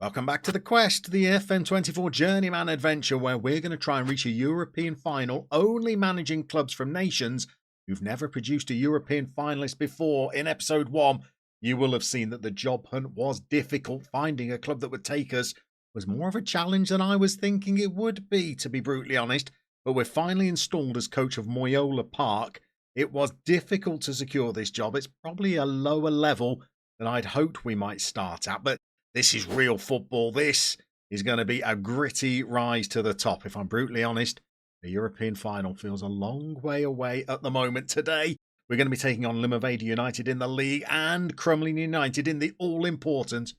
Welcome back to the quest, the FM24 Journeyman adventure, where we're going to try and reach a European final, only managing clubs from nations who've never produced a European finalist before. In episode 1, you will have seen that the job hunt was difficult. Finding a club that would take us was more of a challenge than I was thinking it would be, to be brutally honest. But we're finally installed as coach of Llama Park. It was difficult to secure this job. It's probably a lower level than I'd hoped we might start at, but this is real football. This is going to be a gritty rise to the top. If I'm brutally honest, the European final feels a long way away at the moment. Today, we're going to be taking on Llama United in the league and Crumlin United in the all-important,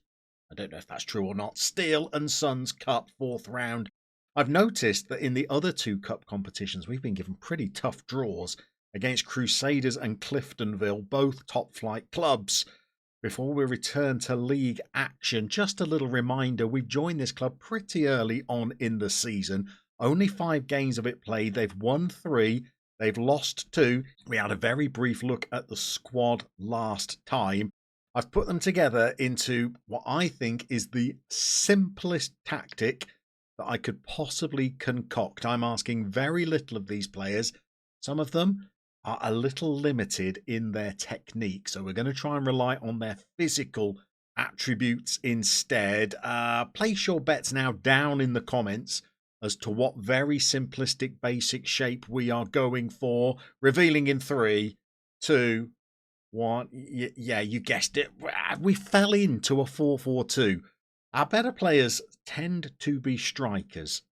I don't know if that's true or not, Steel and Sons Cup 4th round. I've noticed that in the other 2 cup competitions, we've been given pretty tough draws against Crusaders and Cliftonville, both top-flight clubs. Before we return to league action, just a little reminder, we've joined this club pretty early on in the season. Only 5 games of it played. They've won 3. They've lost 2. We had a very brief look at the squad last time. I've put them together into what I think is the simplest tactic that I could possibly concoct. I'm asking very little of these players. Some of them are a little limited in their technique, so we're going to try and rely on their physical attributes instead. Place your bets now down in the comments as to what very simplistic basic shape we are going for, revealing in 3, 2, 1. Yeah, you guessed it, we fell into a 4-4-2. Our better players tend to be strikers.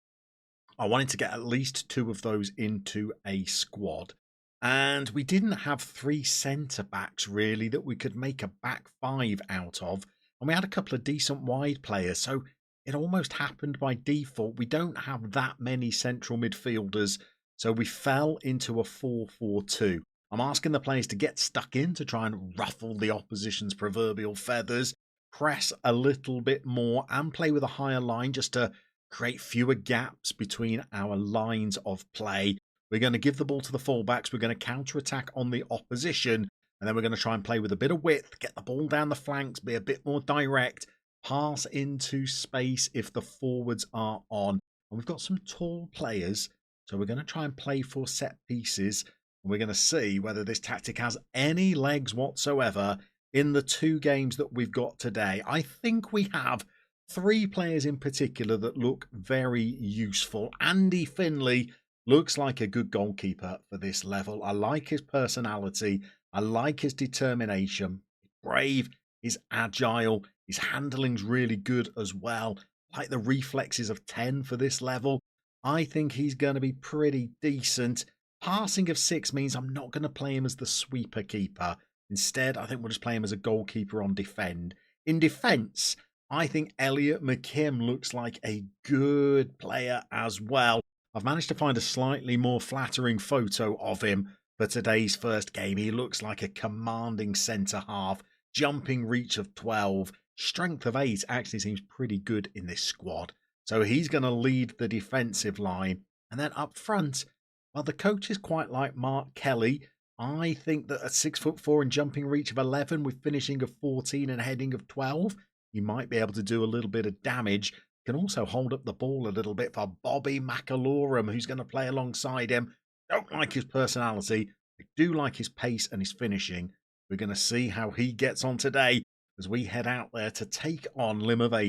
I wanted to get at least 2 of those into a squad. And we didn't have 3 centre-backs, really, that we could make a back 5 out of. And we had a couple of decent wide players, so it almost happened by default. We don't have that many central midfielders, so we fell into a 4-4-2. I'm asking the players to get stuck in to try and ruffle the opposition's proverbial feathers, press a little bit more, and play with a higher line just to create fewer gaps between our lines of play. We're going to give the ball to the fullbacks. We're going to counter-attack on the opposition. And then we're going to try and play with a bit of width, get the ball down the flanks, be a bit more direct, pass into space if the forwards are on. And we've got some tall players, so we're going to try and play for set pieces. And we're going to see whether this tactic has any legs whatsoever in the 2 games that we've got today. I think we have 3 players in particular that look very useful. Andy Finlay looks like a good goalkeeper for this level. I like his personality. I like his determination. He's brave. He's agile. His handling's really good as well. I like the reflexes of 10 for this level. I think he's going to be pretty decent. Passing of 6 means I'm not going to play him as the sweeper keeper. Instead, I think we'll just play him as a goalkeeper on defend. In defence, I think Elliot McKim looks like a good player as well. I've managed to find a slightly more flattering photo of him for today's first game. He looks like a commanding centre-half, jumping reach of 12, strength of 8 actually seems pretty good in this squad. So he's going to lead the defensive line. And then up front, well, the coach is quite like Mark Kelly. I think that at 6'4" and jumping reach of 11 with finishing of 14 and heading of 12, he might be able to do a little bit of damage. Can also hold up the ball a little bit for Bobby McAlorum, who's going to play alongside him. Don't like his personality. I do like his pace and his finishing. We're going to see how he gets on today as we head out there to take on Llama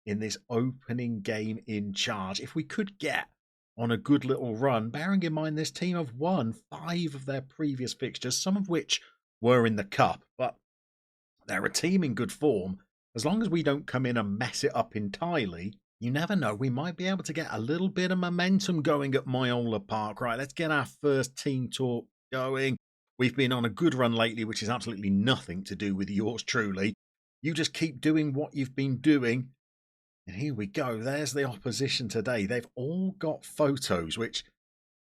in this opening game in charge. If we could get on a good little run, bearing in mind this team have won 5 of their previous fixtures, some of which were in the cup, but they're a team in good form. As long as we don't come in and mess it up entirely, you never know. We might be able to get a little bit of momentum going at Llama Park. Right, let's get our first team talk going. We've been on a good run lately, which is absolutely nothing to do with yours truly. You just keep doing what you've been doing. And here we go. There's the opposition today. They've all got photos, which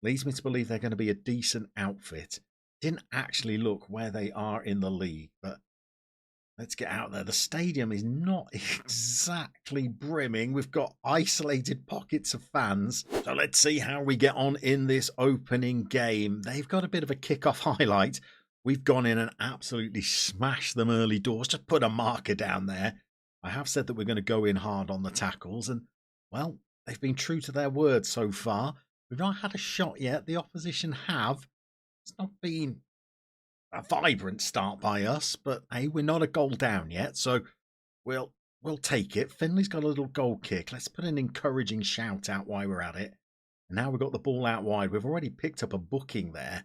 leads me to believe they're going to be a decent outfit. Didn't actually look where they are in the league, but let's get out there. The stadium is not exactly brimming. We've got isolated pockets of fans. So let's see how we get on in this opening game. They've got a bit of a kickoff highlight. We've gone in and absolutely smashed them early doors. Just put a marker down there. I have said that we're going to go in hard on the tackles, and, well, they've been true to their word so far. We've not had a shot yet. The opposition have. It's not been a vibrant start by us, but hey, we're not a goal down yet, so we'll take it. Finley's got a little goal kick. Let's put an encouraging shout out while we're at it. And now we've got the ball out wide. We've already picked up a booking there.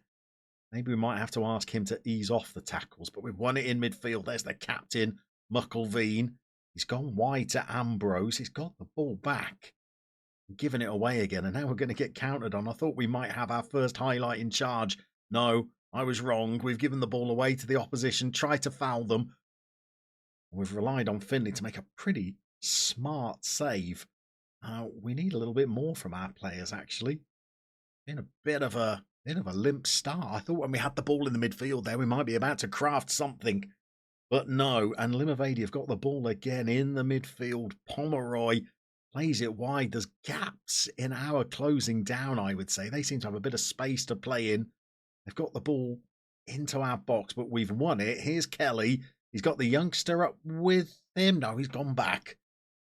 Maybe we might have to ask him to ease off the tackles, but we've won it in midfield. There's the captain, Muckleveen. He's gone wide to Ambrose. He's got the ball back, giving it away again, and now we're going to get countered on. I thought we might have our first highlight in charge. No, I was wrong. We've given the ball away to the opposition, tried to foul them. We've relied on Finley to make a pretty smart save. We need a little bit more from our players, actually. Been a bit of a limp start. I thought when we had the ball in the midfield there, we might be about to craft something. But no, and Limavady have got the ball again in the midfield. Pomeroy plays it wide. There's gaps in our closing down, I would say. They seem to have a bit of space to play in. They've got the ball into our box, but we've won it. Here's Kelly. He's got the youngster up with him. No, he's gone back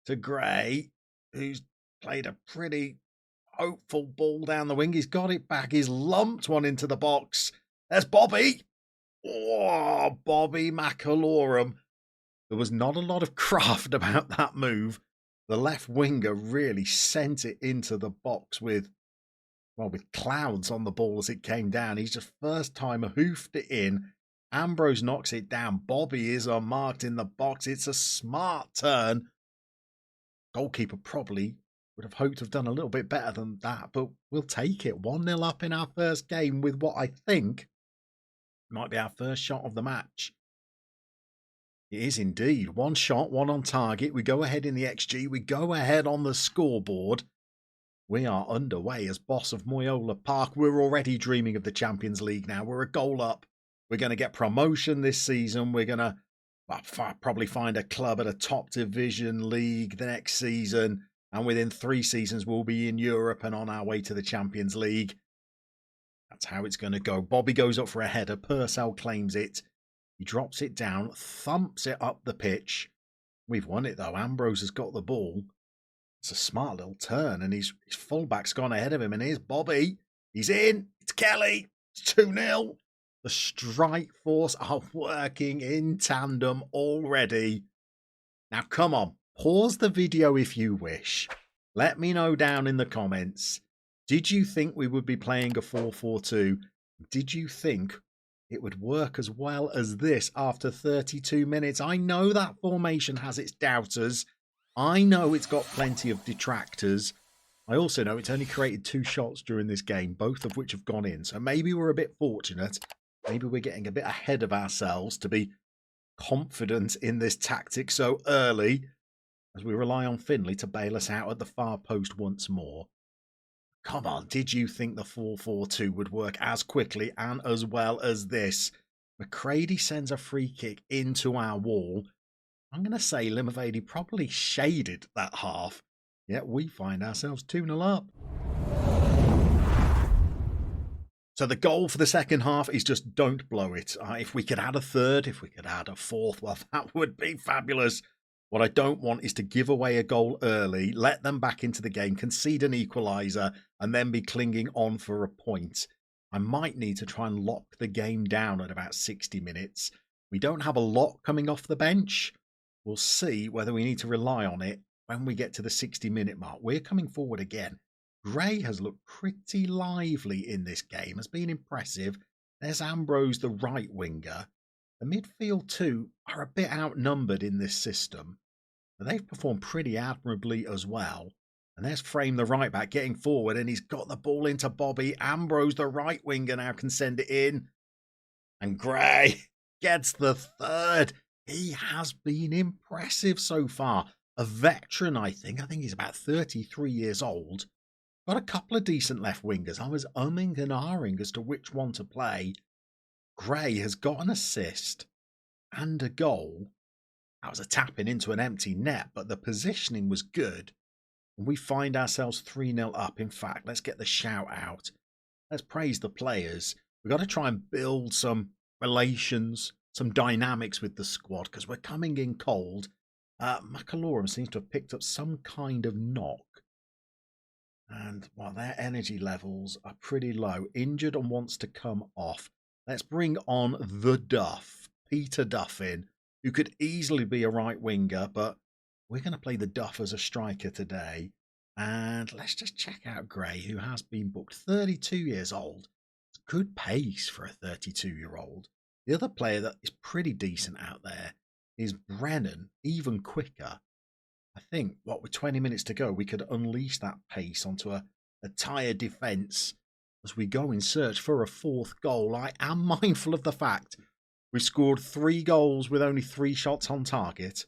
to Gray, who's played a pretty hopeful ball down the wing. He's got it back. He's lumped one into the box. There's Bobby. Oh, Bobby McAlorum. There was not a lot of craft about that move. The left winger really sent it into the box with clouds on the ball as it came down. He's just first time hoofed it in. Ambrose knocks it down. Bobby is unmarked in the box. It's a smart turn. Goalkeeper probably would have hoped to have done a little bit better than that, but we'll take it. 1-0 up in our first game with what I think might be our first shot of the match. It is indeed. One shot, one on target. We go ahead in the XG. We go ahead on the scoreboard. We are underway as boss of Moyola Park. We're already dreaming of the Champions League now. We're a goal up. We're going to get promotion this season. We're going to probably find a club at a top division league the next season. And within 3 seasons, we'll be in Europe and on our way to the Champions League. That's how it's going to go. Bobby goes up for a header. Purcell claims it. He drops it down, thumps it up the pitch. We've won it, though. Ambrose has got the ball. It's a smart little turn, and his fullback's gone ahead of him. And here's Bobby. He's in. It's Kelly. It's 2-0. The strike force are working in tandem already. Now, come on. Pause the video if you wish. Let me know down in the comments. Did you think we would be playing a 4-4-2? Did you think it would work as well as this after 32 minutes? I know that formation has its doubters. I know it's got plenty of detractors. I also know it's only created 2 shots during this game, both of which have gone in. So maybe we're a bit fortunate. Maybe we're getting a bit ahead of ourselves to be confident in this tactic so early, as we rely on Finley to bail us out at the far post once more. Come on, did you think the 4-4-2 would work as quickly and as well as this? McCready sends a free kick into our wall. I'm going to say Limavady probably shaded that half, yet we find ourselves 2-0 up. So the goal for the second half is just don't blow it. If we could add a third, if we could add a fourth, well, that would be fabulous. What I don't want is to give away a goal early, let them back into the game, concede an equaliser, and then be clinging on for a point. I might need to try and lock the game down at about 60 minutes. We don't have a lot coming off the bench. We'll see whether we need to rely on it when we get to the 60-minute mark. We're coming forward again. Gray has looked pretty lively in this game, has been impressive. There's Ambrose, the right winger. The midfield too are a bit outnumbered in this system, but they've performed pretty admirably as well. And there's Frame, the right back, getting forward, and he's got the ball into Bobby. Ambrose, the right winger, now can send it in. And Gray gets the third. He has been impressive so far. A veteran, I think. I think he's about 33 years old. Got a couple of decent left wingers. I was umming and ahhing as to which one to play. Gray has got an assist and a goal. That was a tapping into an empty net, but the positioning was good. And we find ourselves 3-0 up. In fact, let's get the shout out. Let's praise the players. We've got to try and build some relations, some dynamics with the squad, because we're coming in cold. McAlorum seems to have picked up some kind of knock. And while their energy levels are pretty low, injured and wants to come off. Let's bring on the Duff, Peter Duffin, who could easily be a right winger, but we're going to play the Duff as a striker today. And let's just check out Gray, who has been booked, 32 years old. It's good pace for a 32-year-old. The other player that is pretty decent out there is Brennan, even quicker. I think, with 20 minutes to go, we could unleash that pace onto a tired defence as we go in search for a fourth goal. I am mindful of the fact we scored 3 goals with only 3 shots on target.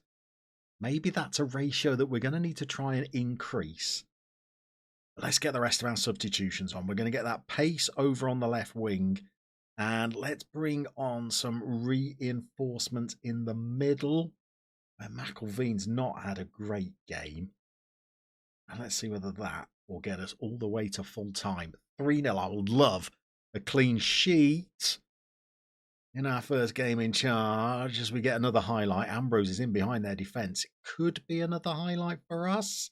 Maybe that's a ratio that we're going to need to try and increase. But let's get the rest of our substitutions on. We're going to get that pace over on the left wing. And let's bring on some reinforcement in the middle, where McElveen's not had a great game. And let's see whether that will get us all the way to full time. 3-0. I would love a clean sheet in our first game in charge as we get another highlight. Ambrose is in behind their defence. It could be another highlight for us.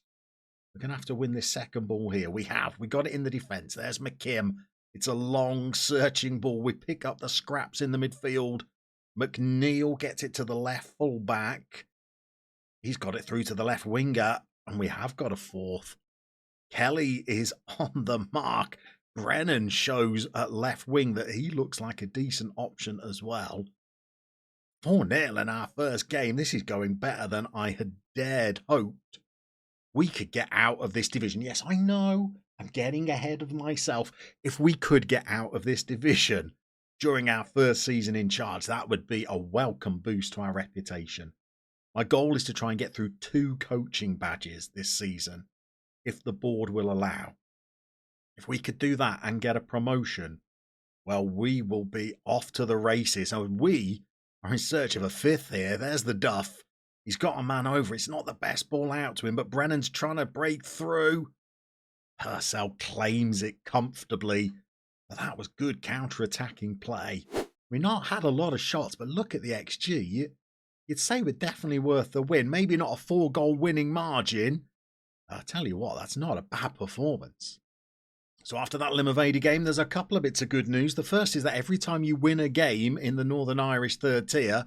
We're going to have to win this second ball here. We have. We got it in the defence. There's McKim. It's a long searching ball. We pick up the scraps in the midfield. McNeil gets it to the left full back. He's got it through to the left winger, and we have got a fourth. Kelly is on the mark. Brennan shows at left wing that he looks like a decent option as well. 4-0 in our first game. This is going better than I had dared hoped. We could get out of this division. Yes, I know I'm getting ahead of myself. If we could get out of this division during our first season in charge, that would be a welcome boost to our reputation. My goal is to try and get through 2 coaching badges this season, if the board will allow. If we could do that and get a promotion, well, we will be off to the races. And we are in search of a 5th here. There's the Duff. He's got a man over. It's not the best ball out to him, but Brennan's trying to break through. Purcell claims it comfortably. But that was good counter-attacking play. We've not had a lot of shots, but look at the XG. You'd say we're definitely worth the win. Maybe not a 4-goal winning margin. I'll tell you what, that's not a bad performance. So after that Limavady game, there's a couple of bits of good news. The first is that every time you win a game in the Northern Irish 3rd tier,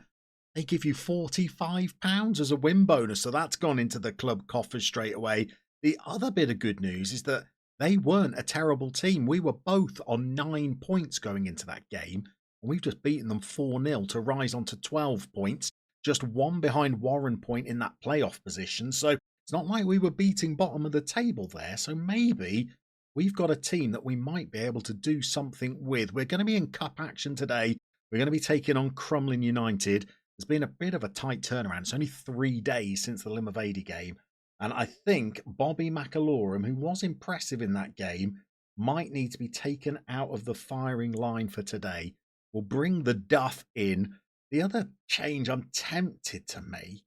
they give you £45 as a win bonus. So that's gone into the club coffers straight away. The other bit of good news is that they weren't a terrible team. We were both on 9 points going into that game. And we've just beaten them 4-0 to rise on to 12 points. Just 1 behind Warren Point in that playoff position. So it's not like we were beating bottom of the table there. So maybe we've got a team that we might be able to do something with. We're going to be in cup action today. We're going to be taking on Crumlin United. There's been a bit of a tight turnaround. It's only 3 days since the Limavady game. And I think Bobby McAlorum, who was impressive in that game, might need to be taken out of the firing line for today. We'll bring the Duff in. The other change I'm tempted to make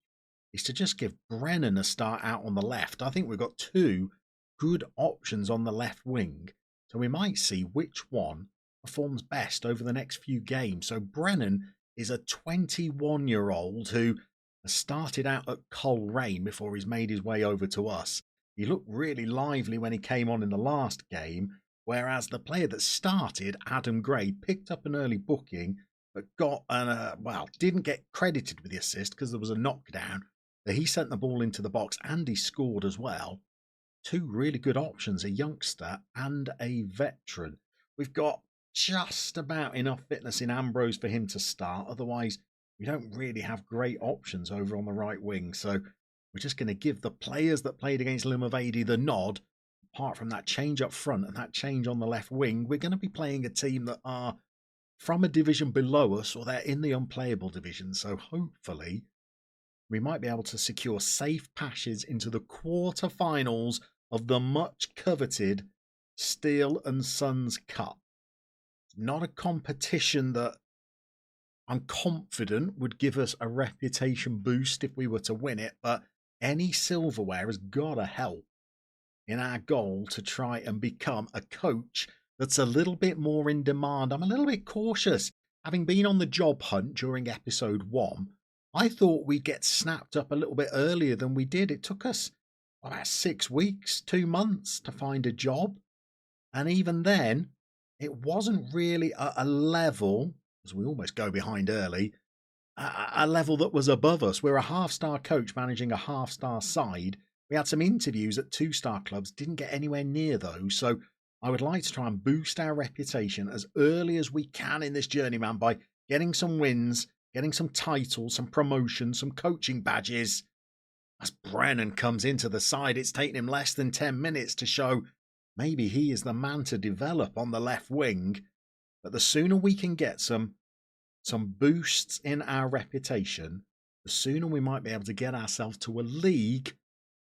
is to just give Brennan a start out on the left. I think we've got 2 good options on the left wing. So we might see which one performs best over the next few games. So Brennan is a 21-year-old who has started out at Coleraine before he's made his way over to us. He looked really lively when he came on in the last game, whereas the player that started, Adam Gray, picked up an early booking but got didn't get credited with the assist because there was a knockdown. But he sent the ball into the box and he scored as well. 2 really good options, a youngster and a veteran. We've got just about enough fitness in Ambrose for him to start. Otherwise, we don't really have great options over on the right wing. So we're just going to give the players that played against Limavady the nod. Apart from that change up front and that change on the left wing, we're going to be playing a team that are from a division below us, or they're in the unplayable division. So hopefully we might be able to secure safe passage into the quarterfinals of the much coveted Steel and Sons Cup. Not a competition that I'm confident would give us a reputation boost if we were to win it, but any silverware has got to help in our goal to try and become a coach that's a little bit more in demand. I'm a little bit cautious. Having been on the job hunt during episode 1, I thought we'd get snapped up a little bit earlier than we did. It took us about 6 weeks, 2 months to find a job. And even then, it wasn't really a level, as we almost go behind early, a level that was above us. We're a half-star coach managing a half-star side. We had some interviews at 2-star clubs, didn't get anywhere near those. So I would like to try and boost our reputation as early as we can in this journeyman by getting some wins, getting some titles, some promotions, some coaching badges. As Brennan comes into the side, it's taken him less than 10 minutes to show maybe he is the man to develop on the left wing. But the sooner we can get some boosts in our reputation, the sooner we might be able to get ourselves to a league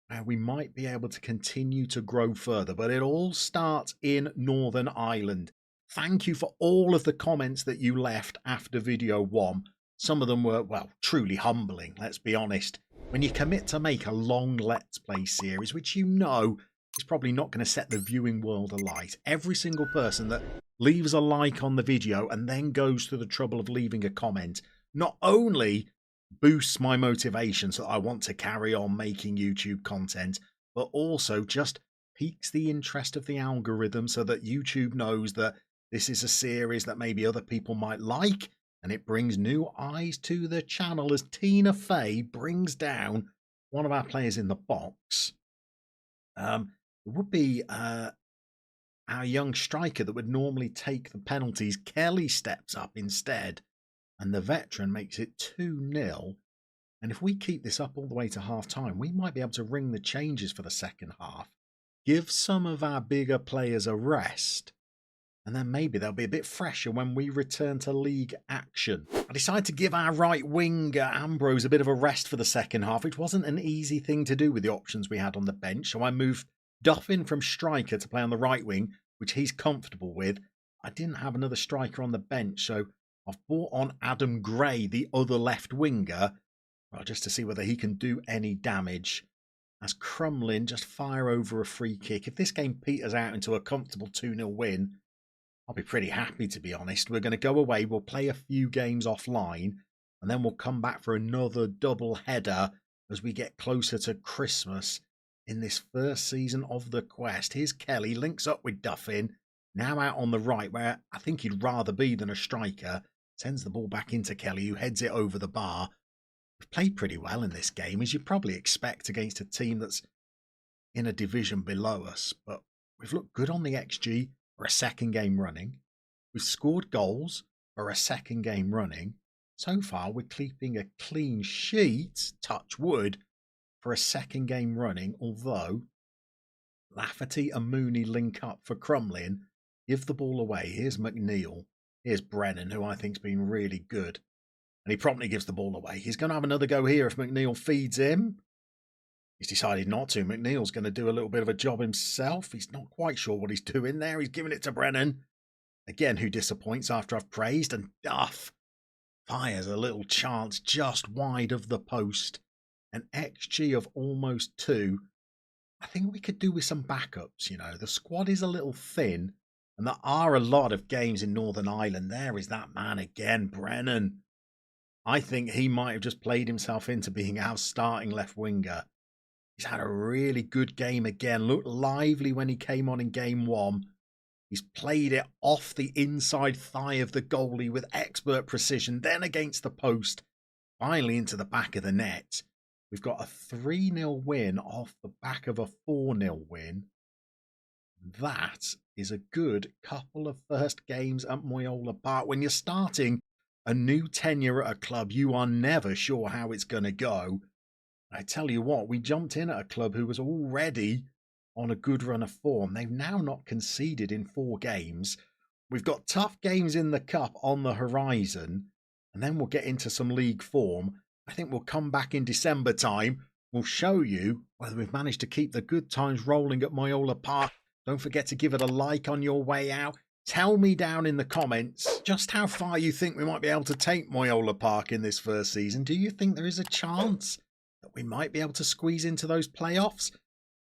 where we might be able to continue to grow further. But it all starts in Northern Ireland. Thank you for all of the comments that you left after video 1. Some of them were, well, truly humbling, let's be honest. When you commit to make a long Let's Play series, which you know is probably not going to set the viewing world alight, every single person that leaves a like on the video and then goes to the trouble of leaving a comment not only boosts my motivation so I want to carry on making YouTube content, but also just piques the interest of the algorithm so that YouTube knows that this is a series that maybe other people might like, and it brings new eyes to the channel as Tina Fey brings down one of our players in the box. It would be our young striker that would normally take the penalties. Kelly steps up instead, and the veteran makes it 2-0. And if we keep this up all the way to half-time, we might be able to ring the changes for the second half, give some of our bigger players a rest, and then maybe they'll be a bit fresher when we return to league action. I decided to give our right winger Ambrose a bit of a rest for the second half, which wasn't an easy thing to do with the options we had on the bench. So I moved Duffin from striker to play on the right wing, which he's comfortable with. I didn't have another striker on the bench, so I've brought on Adam Gray, the other left winger, well, just to see whether he can do any damage. As Crumlin just fire over a free kick. If this game peters out into a comfortable 2-0 win, I'll be pretty happy, to be honest. We're going to go away, we'll play a few games offline, and then we'll come back for another double header as we get closer to Christmas in this first season of the quest. Here's Kelly, links up with Duffin, now out on the right, where I think he'd rather be than a striker. Sends the ball back into Kelly, who heads it over the bar. We've played pretty well in this game, as you'd probably expect against a team that's in a division below us, but we've looked good on the XG for a second game running. We've scored goals for a second game running. So far, we're keeping a clean sheet, touch wood, for a second game running, although Lafferty and Mooney link up for Crumlin, give the ball away. Here's McNeil. Here's Brennan, who I think's been really good. And he promptly gives the ball away. He's going to have another go here if McNeil feeds him. He's decided not to. McNeil's going to do a little bit of a job himself. He's not quite sure what he's doing there. He's giving it to Brennan. Again, who disappoints after I've praised. And Duff fires a little chance just wide of the post. An XG of almost 2. I think we could do with some backups, you know. The squad is a little thin. And there are a lot of games in Northern Ireland. There is that man again, Brennan. I think he might have just played himself into being our starting left winger. He's had a really good game again. Looked lively when he came on in game 1. He's played it off the inside thigh of the goalie with expert precision. Then against the post. Finally into the back of the net. We've got a 3-0 win off the back of a 4-0 win. That is a good couple of first games at Moyola Park. When you're starting a new tenure at a club, you are never sure how it's going to go. I tell you what, we jumped in at a club who was already on a good run of form. They've now not conceded in 4 games. We've got tough games in the cup on the horizon, and then we'll get into some league form. I think we'll come back in December time. We'll show you whether we've managed to keep the good times rolling at Moyola Park. Don't forget to give it a like on your way out. Tell me down in the comments just how far you think we might be able to take Moyola Park in this first season. Do you think there is a chance that we might be able to squeeze into those playoffs?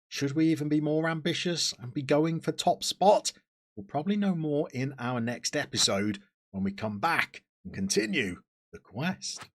Should we even be more ambitious and be going for top spot? We'll probably know more in our next episode when we come back and continue the quest.